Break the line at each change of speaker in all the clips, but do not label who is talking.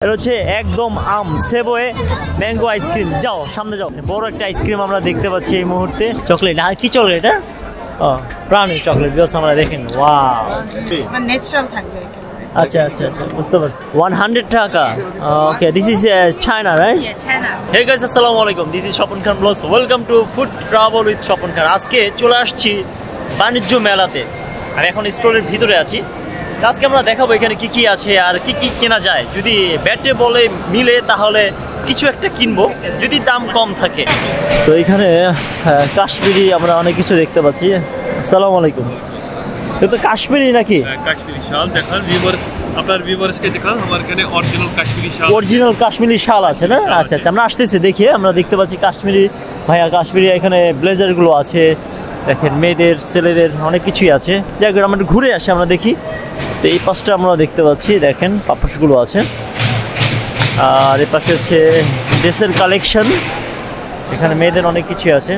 এটা হচ্ছে একদম আম সেবয়ে ম্যাঙ্গো আইসক্রিম। যাও সামনে যাও, বড় একটা আইসক্রিম আমরা দেখতে পাচ্ছি এই মুহূর্তে। চকলেট, আর কি চকলেট এটা? প্রাণী চকলেট বিকজ আমরা দেখেন। ওয়াও,
ন্যাচারাল থাকবে।
আচ্ছা আচ্ছা আচ্ছা, বুঝতে পারছি। 100 টাকা। Okay, this is China, right?
China.
Hey guys, আসসালামু আলাইকুম, this is Swapan Khan vlogs. Welcome to food travel with Swapan Khan. আজকে চলে আসছি বাণিজ্য মেলাতে। আমি এখন স্টোরের ভিতরে আছি। আজকে আমরা দেখাবো এখানে কি কি আছে আর কি কি কেনা যায়। যদি ব্যাটে বলে মিলে তাহলে কিছু একটা কিনবো, যদি দাম কম থাকে। তো এখানে কাশ্মীরি আমরা অনেক কিছু দেখতে পাচ্ছি। আসসালামু আলাইকুম। এটা কাশ্মীরি নাকি?
কাশ্মীরি শাল দেখান ভিউয়ার্স, আপনার ভিউয়ার্সকে দেখান আমার এখানে অরিজিনাল কাশ্মীরি শাল।
অরিজিনাল কাশ্মীরি শাল আছে না? আচ্ছা আচ্ছা, আমরা আসতেছি দেখি। আমরা দেখতে পাচ্ছি কাশ্মীরি ভাইয়া, কাশ্মীরি এখানে ব্লেজার গুলো আছে দেখেন, মেয়েদের ছেলেদের অনেক কিছুই আছে। যাই হোক, আমরা ঘুরে আসি, আমরা দেখি। তো এই পাশটা আমরা দেখতে পাচ্ছি, দেখেন পাপোশগুলো আছে। আর এই পাশে হচ্ছে ড্রেসের কালেকশন, এখানে মেয়েদের অনেক কিছুই আছে।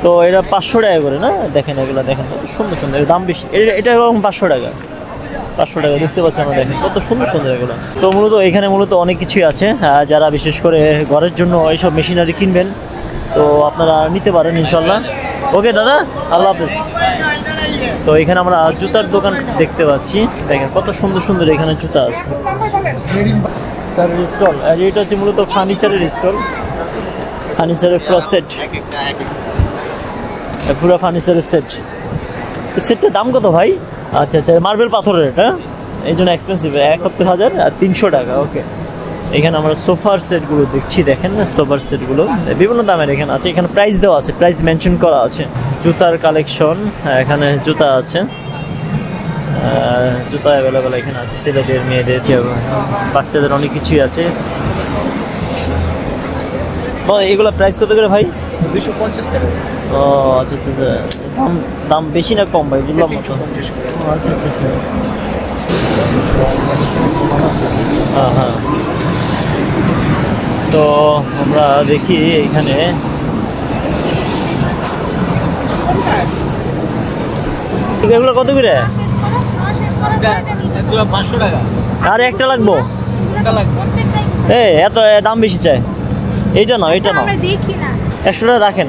তো এটা 500 টাকা করে না? দেখেন এগুলো, দেখেন কত সুন্দর সুন্দর, দাম বেশি। এটা এবং 500 টাকা, 500 টাকা দেখতে পাচ্ছি আমরা। দেখেন কত সুন্দর সুন্দর এগুলো। তো মূলত এখানে মূলত অনেক কিছুই আছে। যারা বিশেষ করে ঘরের জন্য এইসব মেশিনারি কিনবেন তো আপনারা নিতে পারেন ইনশাল্লাহ। ওকে দাদা, আল্লাহ হাফেজ। তো এখানে আমরা জুতার দোকান দেখতে পাচ্ছি, দেখেন কত সুন্দর সুন্দর এখানে জুতা আছে। স্টল, আর এটা হচ্ছে মূলত ফার্নিচারের স্টল, ফার্নিচারের পুরো সেট, পুরো ফার্নিচারের সেট। সেটটার দাম কত ভাই? আচ্ছা আচ্ছা, মার্বেল পাথরের এটা, এই জন্য এক্সপেন্সিভ, 71,300 টাকা। ওকে, এখানে আমরা সোফার সেটগুলো দেখছি, দেখেন না সোফার সেটগুলো বিভিন্ন দামের এখানে আছে। এখানে প্রাইস দেওয়া আছে, প্রাইস মেনশন করা আছে। জুতার কালেকশন, এখানে জুতা আছে, জুতা অ্যাভেলেবেল এখানে আছে, ছেলেদের মেয়েদের বাচ্চাদের অনেক কিছুই আছে। এগুলো প্রাইস কত করে ভাই?
250 টাকা।
ও আচ্ছা আচ্ছা আচ্ছা, দাম দাম বেশি না কম ভাই? বুঝলাম মতো। আচ্ছা আচ্ছা আচ্ছা, হ্যাঁ হ্যাঁ। তো আমরা দেখি এখানে এগুলো কত করে?
500 টাকা।
আর একটা লাগবো? এত দাম বেশি চাই। এইটা না, এটা না, 100 টাকা রাখেন।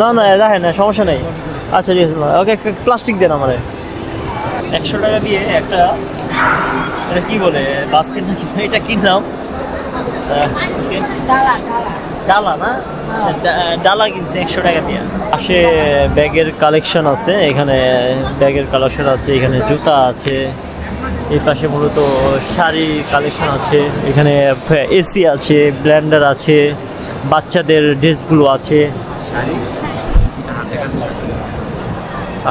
না না রাখেন না, সমস্যা নেই। আচ্ছা ঠিক আছে, ওকে প্লাস্টিক দেন আমার। 100 টাকা দিয়ে একটা, এটা কি বলে বাস্কেট নাকি, এটা কিনলাম। ডালা না, ডালা কিনছে 100 টাকা দিয়ে। পাশে ব্যাগের কালেকশন আছে, এখানে ব্যাগের কালেকশন আছে, এখানে জুতা আছে। এই পাশে মূলত শাড়ি কালেকশন আছে, এখানে এসি আছে, ব্লেন্ডার আছে, বাচ্চাদের ড্রেসগুলো আছে।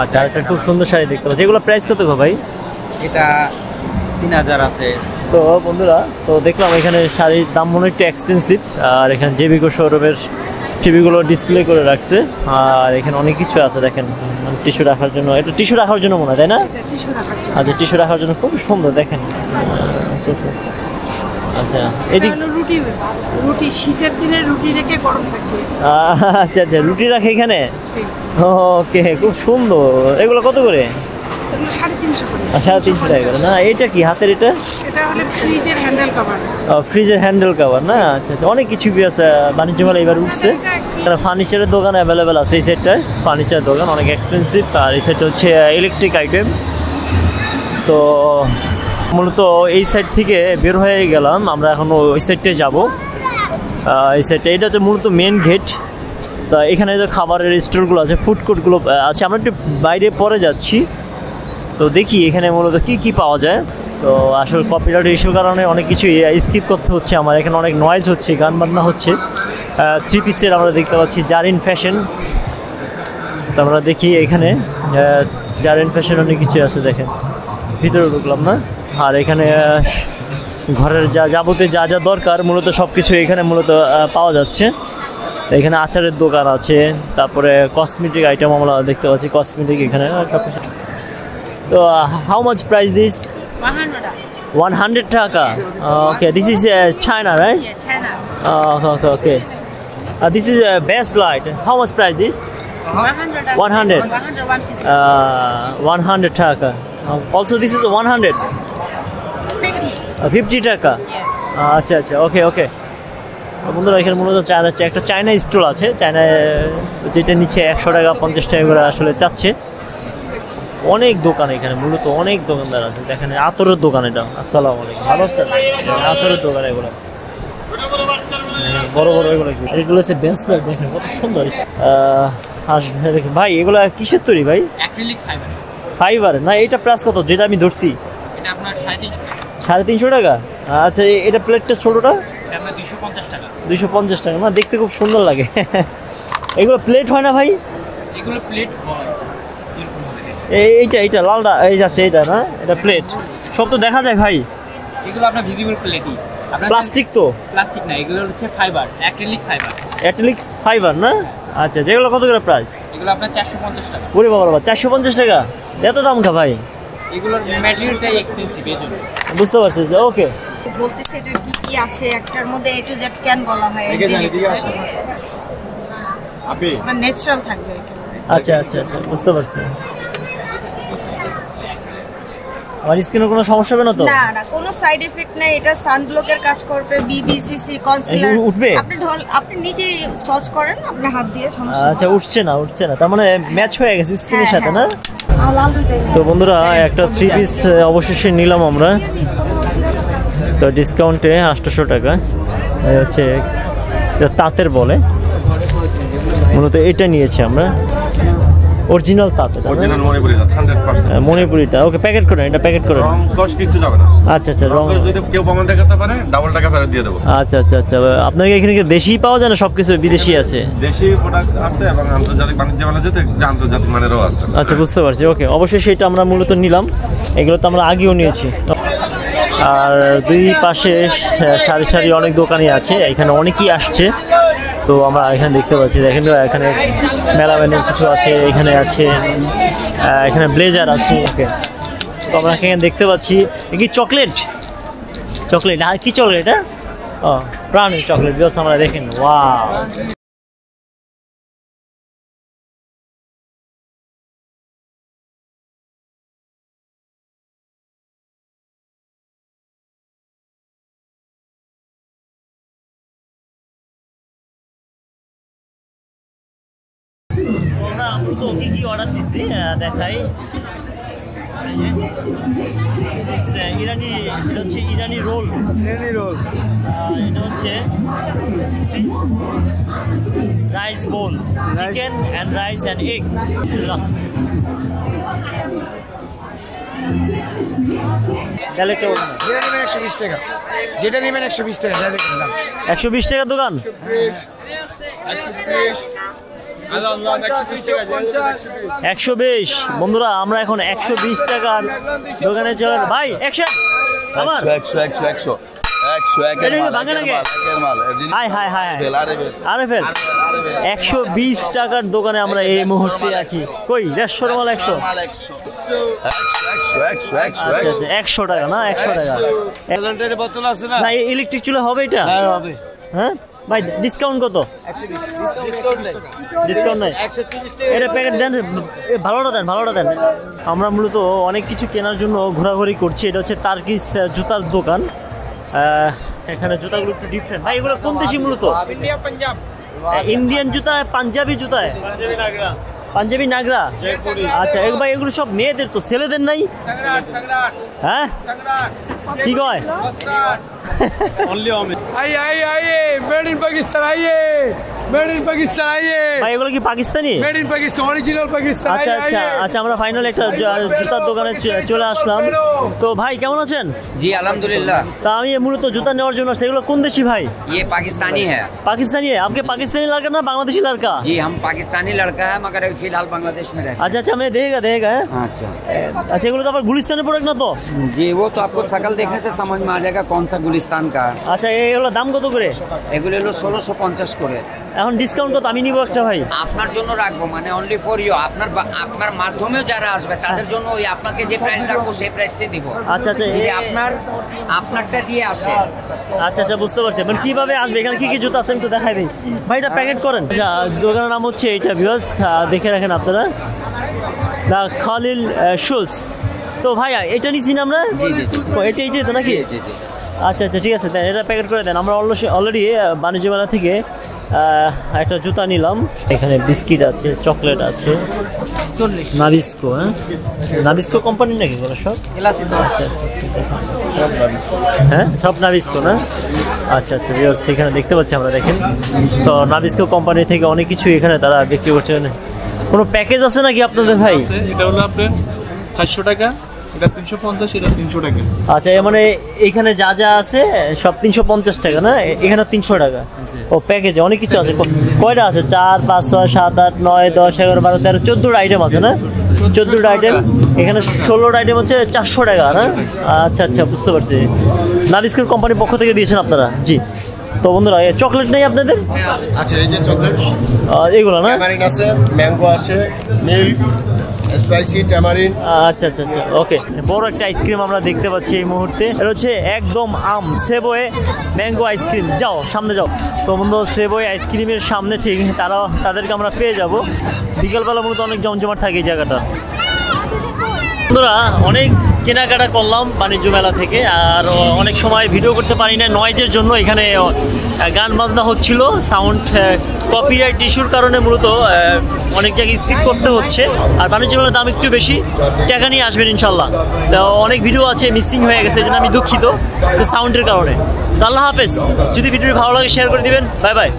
আচ্ছা, একটা খুব সুন্দর শাড়ি দেখতে পাচ্ছি। এগুলো প্রাইস কত গো ভাই?
এটা 3000 আছে।
তো বন্ধুরা, তো দেখলাম এখানে শাড়ির দাম মনে একটু এক্সপেন্সিভ। আর এখানে জেবিকো শোরুমের টিভিগুলো ডিসপ্লে করে রাখছে। আর এখানে অনেক কিছু আছে দেখেন, টিস্যু রাখার জন্য। এটা টিস্যু রাখার জন্য মনে হয়, তাই না? আচ্ছা, টিস্যু রাখার জন্য খুব সুন্দর দেখেন। আচ্ছা আচ্ছা আচ্ছা, এদিক
রুটি শীতের দিনে রুটি রেখে গরম থাকবে।
আচ্ছা আচ্ছা, রুটি রাখে এখানে। ওকে, খুব সুন্দর। এগুলো কত করে?
350 করে।
350 টাকা করে না? এটা কি হাতের? এটা
হলো ফ্রিজের হ্যান্ডেল কভার।
ফ্রিজের হ্যান্ডেল কভার না? আচ্ছা আচ্ছা, অনেক কিছু আছে। বাণিজ্য মেলা এবার উঠছে। ফার্নিচারের দোকান অ্যাভেলেবেল আছে এই সেটটায়। ফার্নিচার দোকান অনেক এক্সপেন্সিভ। আর এই সেটটা হচ্ছে ইলেকট্রিক আইটেম। তো মূলত এই সাইড থেকে বের হয়ে গেলাম, আমরা এখন ওই সাইডটায় যাবো। এই সাইডটা, এটা হচ্ছে মূলত মেন গেট। তা এখানে যে খাবারের স্টোরগুলো আছে, ফুড কোর্টগুলো আছে। আমরা একটু বাইরে পরে যাচ্ছি, তো দেখি এখানে মূলত কি কি পাওয়া যায়। তো আসলে কপিরাইট ইস্যুর কারণে অনেক কিছু স্কিপ করতে হচ্ছে আমার। এখানে অনেক নয়েজ হচ্ছে, গান বাজনা হচ্ছে। 3 পিসের আমরা দেখতে পাচ্ছি জারিন ফ্যাশন। তো আমরা দেখি এখানে জারিন ফ্যাশন অনেক কিছু আছে, দেখেন ভিতরে ঢুকলাম না। আর এখানে ঘরের যাবতীয় যা যা দরকার মূলত সব কিছু এখানে মূলত পাওয়া যাচ্ছে। এখানে আচারের দোকান আছে, তারপরে কসমেটিক আইটেম আমরা দেখতে পাচ্ছি, কসমেটিক এখানে সব কিছু। তো হাউ মাচ প্রাইস দিস? 100 টাকা। Okay, this is China, right?
China.
Okay okay, this is best light. How much price this? 100 100 টাকা। Also this is 100
50
50 টাকা। আচ্ছা আচ্ছা, ওকে ওকে। বন্ধুরা এখানে মূলত একটা চায়না স্টল আছে, চায়নায় যেটা নিচ্ছে 100 টাকা 50 টাকা করে আসলে চাচ্ছে। অনেক দোকান এখানে, মূলত অনেক দোকানদার আছে। দেখেন আতরের দোকান এটা। আসসালামু আলাইকুম, ভালো আছেন? আতরের দোকান এগুলো, বড় বড় এগুলো হচ্ছে বেঞ্চলার। দেখেন কত সুন্দর। ভাই এগুলো কিসের তৈরি ভাই?
Acrylic fibre.
ফাইবার না? এটা প্রাইস কত যেটা আমি ধরছি?
এটা আপনার 350 টাকা।
350 টাকা? আচ্ছা, এটা প্লেটটা ছোটটা?
এটা আপনার 250 টাকা।
250 টাকা না? দেখতে খুব সুন্দর লাগে। এগুলো প্লেট হয় না ভাই?
এগুলো প্লেট হয়।
এইটা লালটা এই যাচ্ছে, এটা না? এটা প্লেট সব তো দেখা যায় ভাই।
এগুলো আপনার ভিজিবল প্লেটই। আপনার
প্লাস্টিক তো?
প্লাস্টিক না, এগুলো হচ্ছে fibre, acrylic fibre.
Acrylic fibre না? আচ্ছা, যেগুলো কত করে প্রাইস?
এগুলো আপনার 450 টাকা।
ওরে বাবা, 450 টাকা? এত দাম কা ভাই?
এগুলোর ম্যাটেরিয়ালটাই এক্সপেন্সিভ এজন্য।
বুঝতে পারছি যে। ওকে,
বলতেছে এটা কি কি আছে, একটার মধ্যে A to Z ক্যান বলা হয়, ন্যাচারাল থাকবে একেবারে।
আচ্ছা আচ্ছা আচ্ছা, বুঝতে পারছি। আমার স্কিনে কোনো সমস্যা হবে না তো?
না না, কোনো সাইড এফেক্ট নাই। এটা সানব্লকের কাজ করবে, বিবিসিসি কনসিলার
উঠবে?
আপনি নিজে সার্চ করেন আপনার হাত দিয়ে, সমস্যা।
আচ্ছা, উঠছে না তার মানে ম্যাচ হয়ে গেছে স্কিনের সাথে না?
লাল দুটাই।
তো বন্ধুরা একটা 3 পিস অবশেষে নিলাম আমরা, তো ডিসকাউন্টে 800 টাকা। হচ্ছে তাঁতের বলে, মূলত এটা নিয়েছি আমরা, অরিজিনাল তাঁত।
অরিজিনাল মণিপুরি 100%।
মণিপুরিটা ওকে, প্যাকেট করেন, এটা প্যাকেট করেন।
রং কস কিছু যাবে না।
আচ্ছা আচ্ছা, রং
যদি কেউ প্রমাণ দেখাতে পারে ডাবল টাকা ফেরত দিয়ে দেবো।
আচ্ছা আচ্ছা আচ্ছা, আপনাকে এখানে কি দেশি পাওয়া যায় না সবকিছু বিদেশি আছে?
দেশি প্রোডাক্ট আছে এবং আন্তর্জাতিক বাণিজ্য মানে যেতে আন্তর্জাতিক মানেরও আছে।
আচ্ছা, বুঝতে পারছি। ওকে, অবশ্যই সেটা আমরা মূলত নিলাম। এগুলো তো আমরা আগেও নিয়েছি। আর দুই পাশে সারি সারি অনেক দোকানই আছে, এখানে অনেকেই আসছে। তো আমরা এখানে দেখতে পাচ্ছি, দেখেন এখানে মেলামেনের কিছু আছে, এখানে আছে, এখানে ব্লেজার আছে। ওকে, তো আমরা এখানে দেখতে পাচ্ছি কি চকলেট আর কি চকলেট? এটা ও প্রাণী চকলেট। বিকজ আমরা দেখেন, ওয়াও, আমরা তো কি কি অর্ডার দিচ্ছি দেখাই। ইরানি, এটা হচ্ছে ইরানি রোল। এটা হচ্ছে rice bowl, chicken and rice and egg. তাহলে কেমন?
যেটা নেবেন 120 টাকা, যেটা নেবেন 120 টাকা।
120 টাকার দোকান? 120। বন্ধুরা আমরা এখন 120 টাকার দোকানে চলে। ভাই অ্যাকশন! আমার
100
120 টাকার দোকানে আমরা এই মুহূর্তে আছি। কই 150 মাল? 100 টাকা না? 100 টাকা।
বোতল আছে না?
না, ইলেকট্রিক চুলা হবে এটা?
হবে।
হ্যাঁ ভাই, ডিসকাউন্ট কত? ডিসকাউন্ট নাই? এটা প্যাকেট দেন, ভালোটা দেন। আমরা মূলত অনেক কিছু কেনার জন্য ঘোরাঘুরি করছি। এটা হচ্ছে টার্কিশ জুতার দোকান। এখানে জুতাগুলো একটু ডিফারেন্ট। ভাই এগুলো কোন দেশি মূলত? ইন্ডিয়ান জুতা, পাঞ্জাবি জুতায়, পাঞ্জাবি নাগরা। আচ্ছা ভাই, এগুলো সব মেয়েদের তো, ছেলেদের নাই? হ্যাঁ কি কয়?
आइए made in Pakistan, made in Pakistan आइए।
ভাই এগুলো কি Pakistani?
Made in Pakistan, original Pakistan.
আচ্ছা আচ্ছা আচ্ছা, আমরা ফাইনাল একটা জুতার দোকানে চলে আসলাম। তো ভাই কেমন আছেন?
জি আলহামদুলিল্লাহ।
তা আমি মূলত জুতা নেওয়ার জন্য, সেগুলো কোন দেশি ভাই?
ये पाकिस्तानी है।
पाकिस्तानी है? आपके पाकिस्तानी लड़का ना बांग्लादेशी लड़का?
जी हम पाकिस्तानी लड़का है, मगर अभी फिलहाल बांग्लादेश में रहते
अच्छा अच्छा, मैं देगा हैं?
हैं। अच्छा
अच्छा, এগুলো তো আবার গুলিস্তানের প্রোডাক্ট না তো?
जी, वो तो आपको शकल देखने से समझ में आ जाएगा कौन सा गुलिस्तान का है।
আচ্ছা, এগুলো দাম কত করে?
এগুলো হলো 1650 করে।
এখন ডিসকাউন্ট কত? আমি নিব একটা ভাই।
আপনার জন্য রাখবো, মানে অনলি ফর ইউ। আপনার মাধ্যমেও যারা আসবে তাদের জন্য ওই আপনাকে যে প্রাইস রাখবো সেই প্রাইসটাই দিব।
আচ্ছা আচ্ছা,
যদি আপনারটা দিয়ে আসে।
আচ্ছা আচ্ছা, বুঝতে পারছি। মানে কিভাবে আসবে, এখানে কি কি জুতা আছে একটু দেখাই দিই ভাই। এটা প্যাকেট করেন। দোকানের নাম হচ্ছে এইটা, ভিউয়ার্স দেখে রাখেন আপনারা, দা খালিল শুজ। তো ভাই এটা নিচ্ছি না আমরা?
জি জি জি।
এইটাই তো নাকি?
জি জি।
আচ্ছা আচ্ছা ঠিক আছে, দেন এটা প্যাকেট করে দেন। আমরা অলরেডি বাণিজ্য মেলা থেকে একটা জুতা নিলাম। এখানে বিস্কিট আছে, চকলেট আছে,
40
নাবিস্কো। হ্যাঁ, নাবিস্কো কোম্পানি নাকি এগুলো সব?
এলাচি তো
আচ্ছা আচ্ছা হ্যাঁ, সব নাবিস্কো না? আচ্ছা আচ্ছা, সেখানে দেখতে পাচ্ছি আমরা। দেখেন তো নাবিস্কো কোম্পানি থেকে অনেক কিছু এখানে তারা বিক্রি করছেন। কোনো প্যাকেজ আছে নাকি আপনাদের ভাই?
আছে, এটা হলো আপনার 400 টাকা, এটা 350, এটা 300 টাকা।
আচ্ছা, মানে এইখানে যা যা আছে সব 350 টাকা না? এখানে 300 টাকা। ও প্যাকেজে অনেক কিছু আছে। কয়টা আছে? 4, 5, 6, 7, 8, 9, 10, 11, 12, 13, 14টা আইটেম আছে না? 14টা আইটেম। এখানে 16টা আইটেম হচ্ছে 400 টাকা না? আচ্ছা আচ্ছা, বুঝতে পারছি। নাবিস্কো কোম্পানির পক্ষ থেকে দিয়েছেন আপনারা? জি। তো বন্ধুরা, চকলেট নেই আপনাদের?
আছে, এই যে চকলেট
এগুলো না?
ট্যামারিন আছে, ম্যাঙ্গো আছে, মিল্ক, স্পাইসি ট্যামারিন।
আচ্ছা আচ্ছা আচ্ছা, ওকে। বড় একটা আইসক্রিম আমরা দেখতে পাচ্ছি এই মুহূর্তে। এটা হচ্ছে একদম আম, সেবয়ে ম্যাঙ্গো আইসক্রিম। যাও সামনে যাও। তো বন্ধু, সেবয়ে আইসক্রিমের সামনে ঠিক তাদেরকে আমরা পেয়ে যাব। বিকেলবেলা মূলত অনেক জমজমাট থাকে এই জায়গাটা। বন্ধুরা, অনেক কেনাকাটা করলাম বাণিজ্য মেলা থেকে, আর অনেক সময় ভিডিও করতে পারি না নয়েজের জন্য। এখানে গান বাজনা হচ্ছিল, সাউন্ড কপিরাইট ইস্যুর কারণে মূলত অনেক জায়গায় স্কিপ করতে হচ্ছে। আর বাণিজ্য মেলার দাম একটু বেশি, টাকা নিয়ে আসবেন ইনশাল্লাহ। তো অনেক ভিডিও আছে মিসিং হয়ে গেছে, এই জন্য আমি দুঃখিত সাউন্ডের কারণে। তো আল্লাহ হাফেজ। যদি ভিডিওটি ভালো লাগে শেয়ার করে দিবেন। Bye bye.